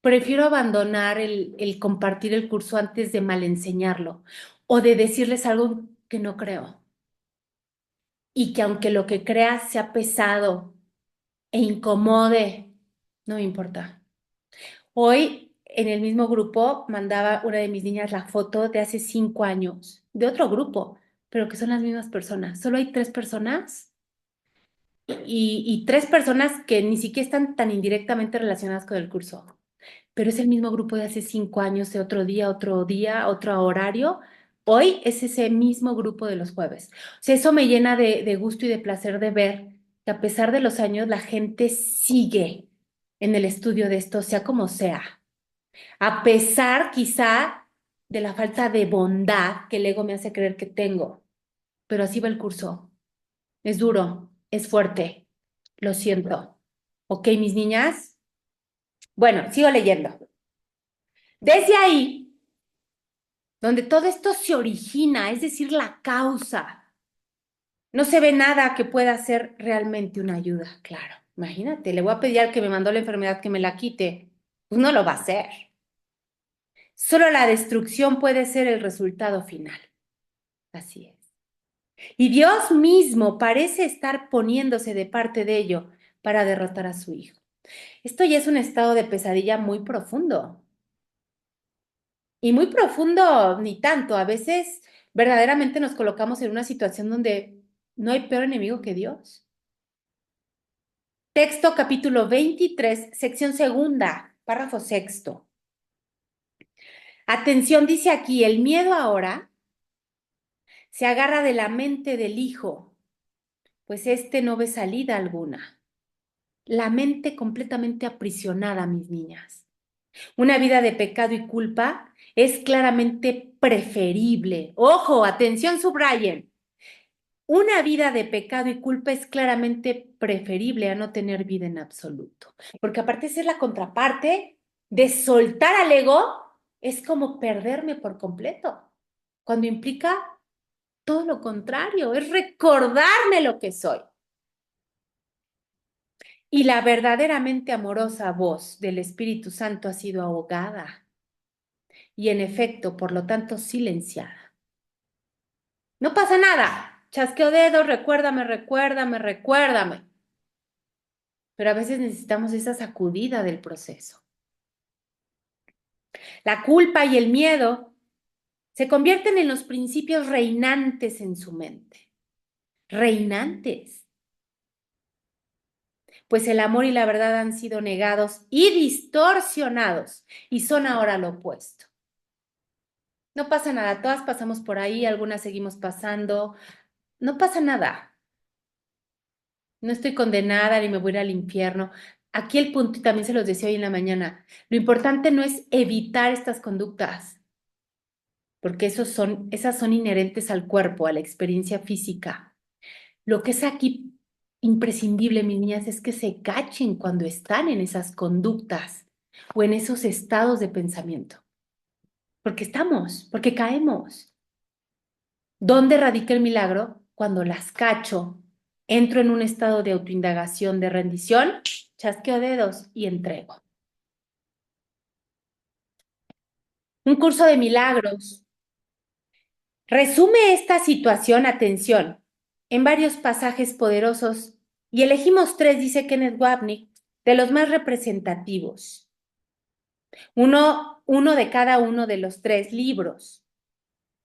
Prefiero abandonar el compartir el curso antes de mal enseñarlo o de decirles algo que no creo. Y que aunque lo que creas sea pesado e incomode, no me importa. Hoy en el mismo grupo mandaba una de mis niñas la foto de hace 5 años, de otro grupo, pero que son las mismas personas. Solo hay 3 personas y 3 personas que ni siquiera están tan indirectamente relacionadas con el curso, pero es el mismo grupo de hace 5 años, de otro día, otro horario. Hoy es ese mismo grupo de los jueves. O sea, eso me llena de gusto y de placer de ver que a pesar de los años la gente sigue en el estudio de esto, sea como sea. A pesar quizá de la falta de bondad que el ego me hace creer que tengo. Pero así va el curso. Es duro, es fuerte. Lo siento. ¿Ok, mis niñas? Bueno, sigo leyendo. Desde ahí, donde todo esto se origina, es decir, la causa, no se ve nada que pueda ser realmente una ayuda. Claro, imagínate, le voy a pedir al que me mandó la enfermedad que me la quite. Pues no lo va a hacer. Solo la destrucción puede ser el resultado final. Así es. Y Dios mismo parece estar poniéndose de parte de ello para derrotar a su hijo. Esto ya es un estado de pesadilla muy profundo. Y muy profundo, ni tanto. A veces verdaderamente nos colocamos en una situación donde no hay peor enemigo que Dios. Texto capítulo 23, sección segunda, párrafo sexto. Atención, dice aquí, el miedo ahora se agarra de la mente del hijo, pues éste no ve salida alguna. La mente completamente aprisionada, mis niñas. Una vida de pecado y culpa es claramente preferible. Ojo, atención, subrayen. Una vida de pecado y culpa es claramente preferible a no tener vida en absoluto. Porque aparte de ser la contraparte de soltar al ego, es como perderme por completo. Cuando implica todo lo contrario, es recordarme lo que soy. Y la verdaderamente amorosa voz del Espíritu Santo ha sido ahogada y en efecto, por lo tanto, silenciada. No pasa nada. Chasqueo dedos, recuérdame, recuérdame, recuérdame. Pero a veces necesitamos esa sacudida del proceso. La culpa y el miedo se convierten en los principios reinantes en su mente. Reinantes. Pues el amor y la verdad han sido negados y distorsionados y son ahora lo opuesto. No pasa nada, todas pasamos por ahí, algunas seguimos pasando. No pasa nada. No estoy condenada ni me voy a ir al infierno. Aquí el punto, y también se los decía hoy en la mañana, lo importante no es evitar estas conductas, porque esas son inherentes al cuerpo, a la experiencia física. Lo que es aquí imprescindible, mis niñas, es que se cachen cuando están en esas conductas o en esos estados de pensamiento, porque estamos, porque caemos. ¿Dónde radica el milagro? Cuando las cacho, entro en un estado de autoindagación, de rendición, chasqueo dedos y entrego. Un curso de milagros. Resume esta situación, atención, en varios pasajes poderosos y elegimos tres, dice Kenneth Wapnick, de los más representativos. Uno de cada uno de los tres libros.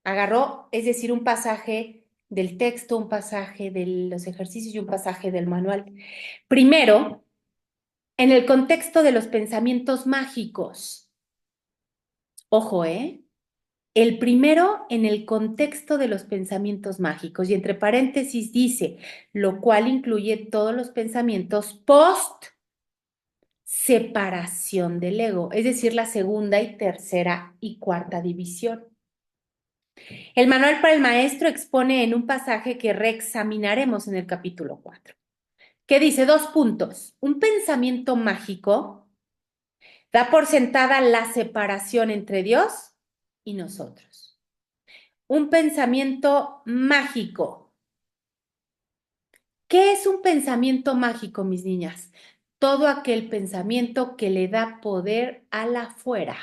Agarró, es decir, un pasaje del texto, un pasaje de los ejercicios y un pasaje del manual. Primero, en el contexto de los pensamientos mágicos. Ojo, ¿eh? El primero en el contexto de los pensamientos mágicos y entre paréntesis dice, lo cual incluye todos los pensamientos post separación del ego, es decir, la segunda y tercera y cuarta división. El manual para el maestro expone en un pasaje que reexaminaremos en el capítulo 4, que dice dos puntos. Un pensamiento mágico da por sentada la separación entre Dios y nosotros. Un pensamiento mágico. ¿Qué es un pensamiento mágico, mis niñas? Todo aquel pensamiento que le da poder a la fuera.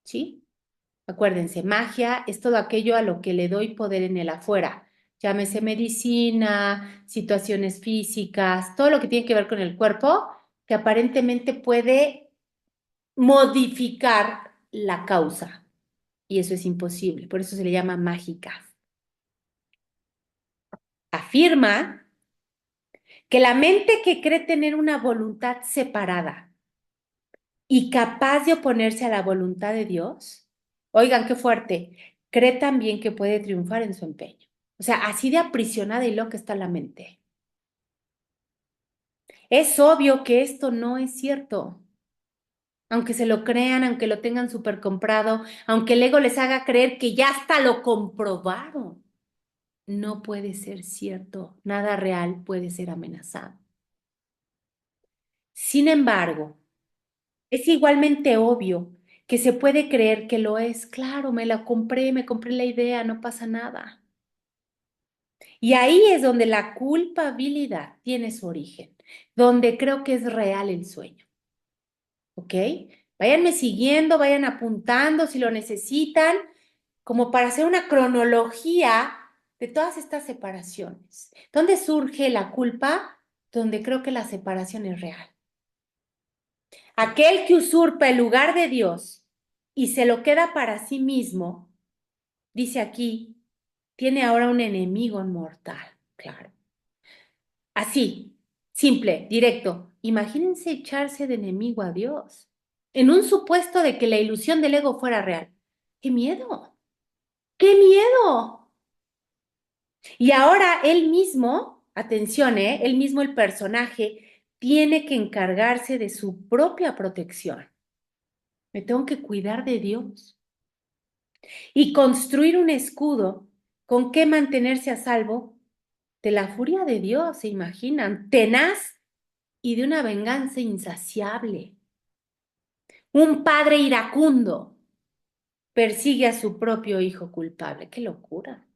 ¿Sí? Acuérdense, magia es todo aquello a lo que le doy poder en el afuera. Llámese medicina, situaciones físicas, todo lo que tiene que ver con el cuerpo, que aparentemente puede modificar la causa. Y eso es imposible, por eso se le llama mágica. Afirma que la mente que cree tener una voluntad separada y capaz de oponerse a la voluntad de Dios, oigan qué fuerte, cree también que puede triunfar en su empeño. O sea, así de aprisionada y loca está la mente. Es obvio que esto no es cierto. Aunque se lo crean, aunque lo tengan súper comprado, aunque el ego les haga creer que ya hasta lo comprobaron, no puede ser cierto. Nada real puede ser amenazado. Sin embargo, es igualmente obvio que se puede creer que lo es. Claro, me compré la idea, no pasa nada. Y ahí es donde la culpabilidad tiene su origen, donde creo que es real el sueño. ¿Ok? Váyanme siguiendo, vayan apuntando si lo necesitan, como para hacer una cronología de todas estas separaciones. ¿Dónde surge la culpa? Donde creo que la separación es real. Aquel que usurpa el lugar de Dios y se lo queda para sí mismo, dice aquí, tiene ahora un enemigo mortal, claro. Así, simple, directo. Imagínense echarse de enemigo a Dios en un supuesto de que la ilusión del ego fuera real. ¡Qué miedo! ¡Qué miedo! Y ahora él mismo, atención, él mismo el personaje, tiene que encargarse de su propia protección. Me tengo que cuidar de Dios y construir un escudo con que mantenerse a salvo de la furia de Dios, ¿se imaginan? Tenaz y de una venganza insaciable. Un padre iracundo persigue a su propio hijo culpable. ¡Qué locura!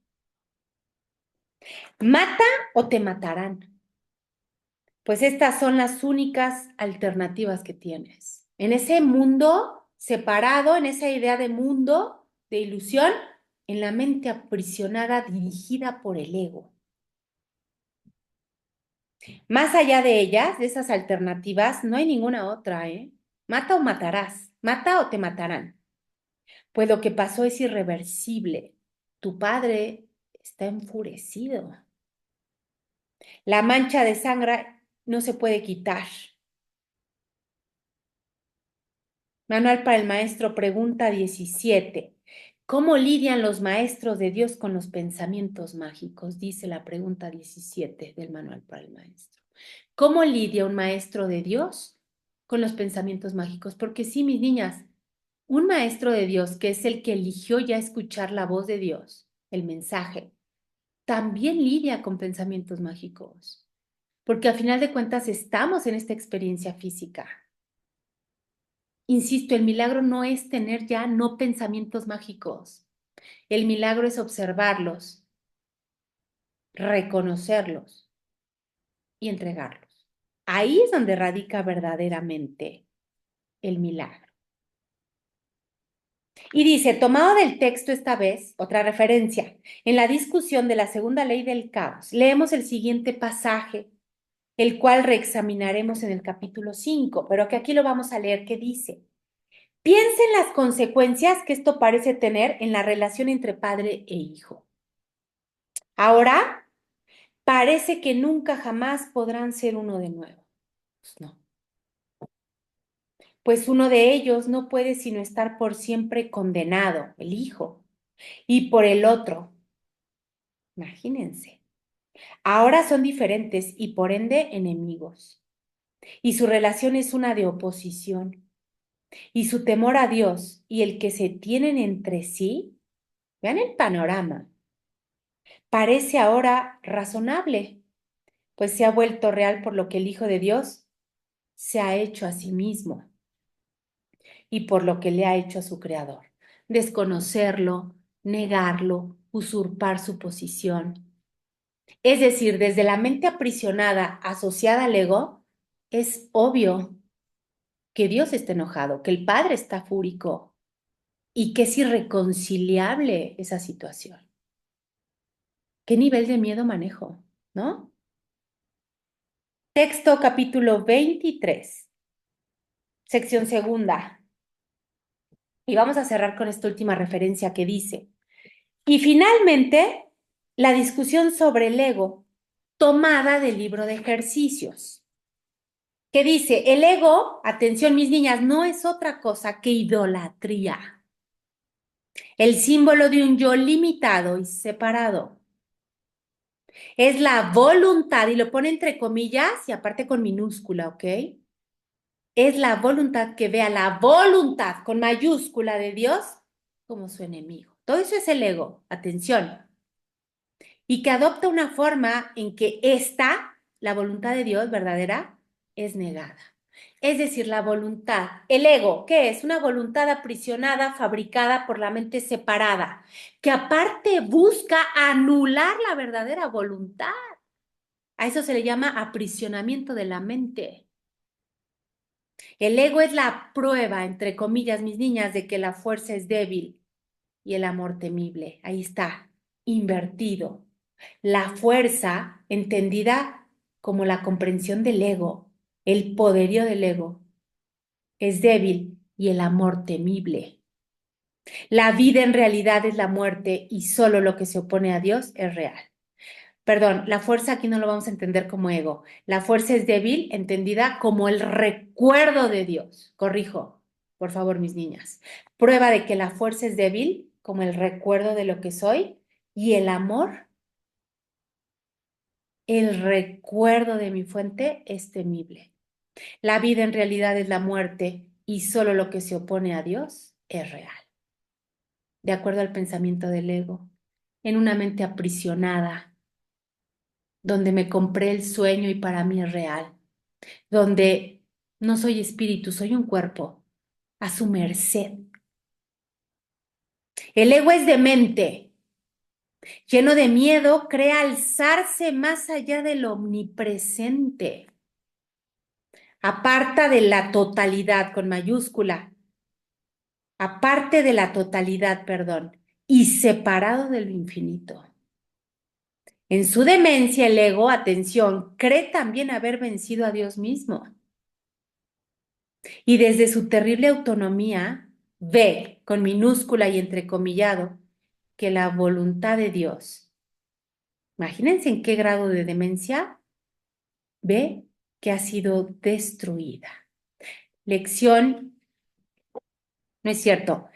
¿Mata o te matarán? Pues estas son las únicas alternativas que tienes. En ese mundo separado, en esa idea de mundo, de ilusión, en la mente aprisionada dirigida por el ego. Más allá de ellas, de esas alternativas, no hay ninguna otra, ¿eh? Mata o matarás, mata o te matarán. Pues lo que pasó es irreversible. Tu padre está enfurecido. La mancha de sangre no se puede quitar. Manual para el maestro, pregunta 17. ¿Cómo lidian los maestros de Dios con los pensamientos mágicos? Dice la pregunta 17 del manual para el maestro. ¿Cómo lidia un maestro de Dios con los pensamientos mágicos? Porque sí, mis niñas, un maestro de Dios, que es el que eligió ya escuchar la voz de Dios, el mensaje, también lidia con pensamientos mágicos. Porque al final de cuentas estamos en esta experiencia física. Insisto, el milagro no es tener ya no pensamientos mágicos. El milagro es observarlos, reconocerlos y entregarlos. Ahí es donde radica verdaderamente el milagro. Y dice, tomado del texto esta vez, otra referencia, en la discusión de la segunda ley del caos, leemos el siguiente pasaje, el cual reexaminaremos en el capítulo 5, pero que aquí lo vamos a leer, que dice, piensa en las consecuencias que esto parece tener en la relación entre padre e hijo. Ahora, parece que nunca jamás podrán ser uno de nuevo. Pues no. Pues uno de ellos no puede sino estar por siempre condenado, el hijo, y por el otro. Imagínense. Ahora son diferentes y por ende enemigos. Y su relación es una de oposición. Y su temor a Dios y el que se tienen entre sí, vean el panorama, parece ahora razonable, pues se ha vuelto real por lo que el Hijo de Dios se ha hecho a sí mismo y por lo que le ha hecho a su Creador. Desconocerlo, negarlo, usurpar su posición. Es decir, desde la mente aprisionada asociada al ego, es obvio que Dios está enojado, que el Padre está fúrico y que es irreconciliable esa situación. ¿Qué nivel de miedo manejo? ¿No? Texto capítulo 23, sección segunda. Y vamos a cerrar con esta última referencia que dice, y finalmente, la discusión sobre el ego, tomada del libro de ejercicios, que dice, el ego, atención mis niñas, no es otra cosa que idolatría, el símbolo de un yo limitado y separado. Es la voluntad, y lo pone entre comillas y aparte con minúscula, ¿ok? Es la voluntad que ve a la voluntad con mayúscula de Dios como su enemigo. Todo eso es el ego, atención. Y que adopta una forma en que esta, la voluntad de Dios verdadera, es negada. Es decir, la voluntad, el ego, ¿qué es? Una voluntad aprisionada, fabricada por la mente separada, que aparte busca anular la verdadera voluntad. A eso se le llama aprisionamiento de la mente. El ego es la prueba, entre comillas, mis niñas, de que la fuerza es débil y el amor temible. Ahí está, invertido. La fuerza, entendida como la comprensión del ego, el poderío del ego, es débil y el amor temible. La vida en realidad es la muerte y solo lo que se opone a Dios es real. Perdón, la fuerza aquí no lo vamos a entender como ego. La fuerza es débil, entendida como el recuerdo de Dios. Corrijo, por favor, mis niñas. Prueba de que la fuerza es débil, como el recuerdo de lo que soy, y el amor, el recuerdo de mi fuente, es temible. La vida en realidad es la muerte y solo lo que se opone a Dios es real. De acuerdo al pensamiento del ego, en una mente aprisionada, donde me compré el sueño y para mí es real, donde no soy espíritu, soy un cuerpo, a su merced. El ego es demente, lleno de miedo, cree alzarse más allá del omnipresente, aparta de la totalidad con mayúscula, aparte de la totalidad, perdón, y separado del infinito. En su demencia, el ego, atención, cree también haber vencido a Dios mismo. Y desde su terrible autonomía, ve, con minúscula y entrecomillado, que la voluntad de Dios, imagínense en qué grado de demencia, ve que ha sido destruida. Lección no es cierto.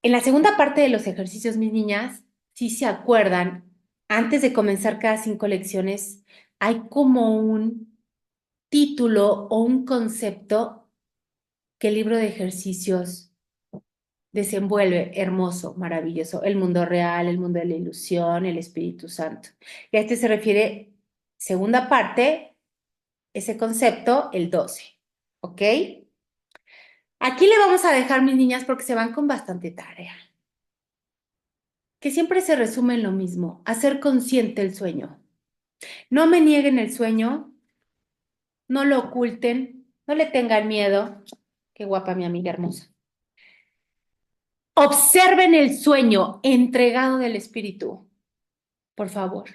En la segunda parte de los ejercicios, mis niñas, si se acuerdan, antes de comenzar cada 5 lecciones, hay como un título o un concepto que el libro de ejercicios desenvuelve, hermoso, maravilloso, el mundo real, el mundo de la ilusión, el Espíritu Santo. Y a este se refiere, segunda parte, ese concepto, el 12. ¿Ok? Aquí le vamos a dejar, mis niñas, porque se van con bastante tarea, que siempre se resume en lo mismo, hacer consciente el sueño. No me nieguen el sueño, no lo oculten, no le tengan miedo. Qué guapa mi amiga hermosa. Observen el sueño entregado del espíritu, por favor.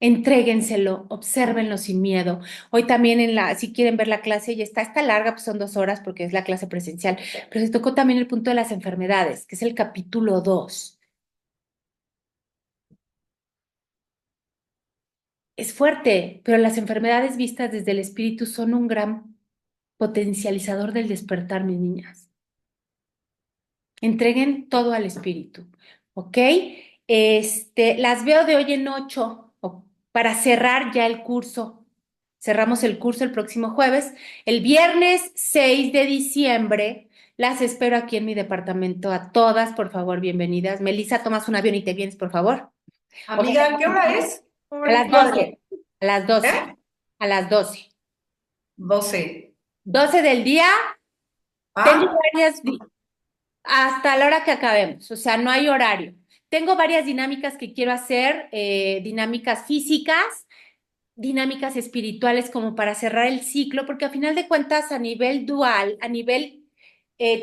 Entréguenselo, obsérvenlo sin miedo. Hoy también si quieren ver la clase, ya está larga, pues son 2 horas porque es la clase presencial, pero se tocó también el punto de las enfermedades, que es el capítulo 2. Es fuerte, pero las enfermedades vistas desde el espíritu son un gran potencializador del despertar, mis niñas. Entreguen todo al espíritu, ¿ok? Las veo de hoy en 8 para cerrar ya el curso. Cerramos el curso el próximo jueves. El viernes 6 de diciembre las espero aquí en mi departamento a todas, por favor, bienvenidas. Melissa, tomas un avión y te vienes, por favor. Ojalá Amiga, ¿qué hora es? a las Madre. 12, a las 12, ¿Eh? a las 12. 12. 12 del día, tengo ¿Ah? varias, hasta la hora que acabemos, o sea, no hay horario. Tengo varias dinámicas que quiero hacer, dinámicas físicas, dinámicas espirituales como para cerrar el ciclo, porque a final de cuentas, a nivel dual, a nivel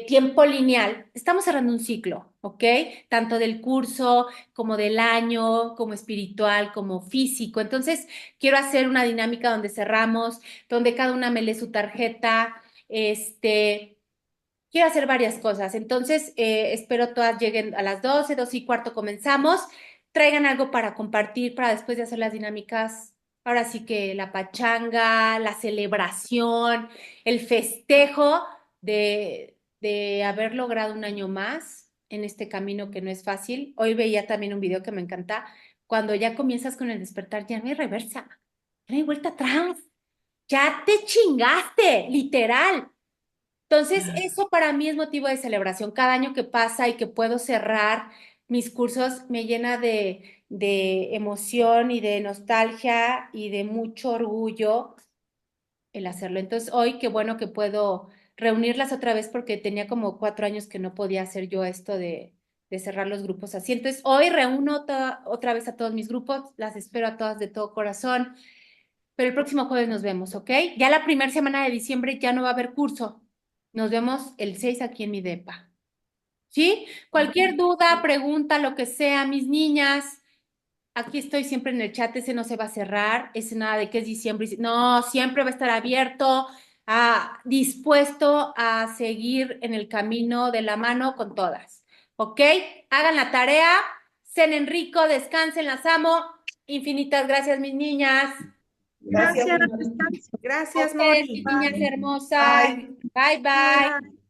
tiempo lineal, estamos cerrando un ciclo, ¿ok? Tanto del curso como del año, como espiritual, como físico. Entonces, quiero hacer una dinámica donde cerramos, donde cada una me lee su tarjeta, quiero hacer varias cosas. Entonces, espero todas lleguen a las 12, 12:15 comenzamos. Traigan algo para compartir para después de hacer las dinámicas. Ahora sí que la pachanga, la celebración, el festejo de haber logrado un año más en este camino que no es fácil. Hoy veía también un video que me encanta. Cuando ya comienzas con el despertar, ya no hay reversa, ya no hay vuelta atrás. Ya te chingaste, literal. Entonces, eso para mí es motivo de celebración. Cada año que pasa y que puedo cerrar mis cursos me llena de emoción y de nostalgia y de mucho orgullo el hacerlo. Entonces, hoy qué bueno que puedo reunirlas otra vez porque tenía como 4 años que no podía hacer yo esto de cerrar los grupos así. Entonces, hoy reúno otra vez a todos mis grupos, las espero a todas de todo corazón, pero el próximo jueves nos vemos, ¿ok? Ya la primera semana de diciembre ya no va a haber curso. Nos vemos el 6 aquí en mi depa. ¿Sí? Cualquier duda, pregunta, lo que sea, mis niñas, aquí estoy siempre en el chat, ese no se va a cerrar, ese nada de que es diciembre. No, siempre va a estar abierto, dispuesto a seguir en el camino de la mano con todas. ¿Ok? Hagan la tarea, cenen rico, descansen, las amo. Infinitas gracias, mis niñas. Gracias, Gracias, Mari. gracias, A ustedes, Mori. mis niñas Bye. hermosas. Bye. Bye, bye. Bye.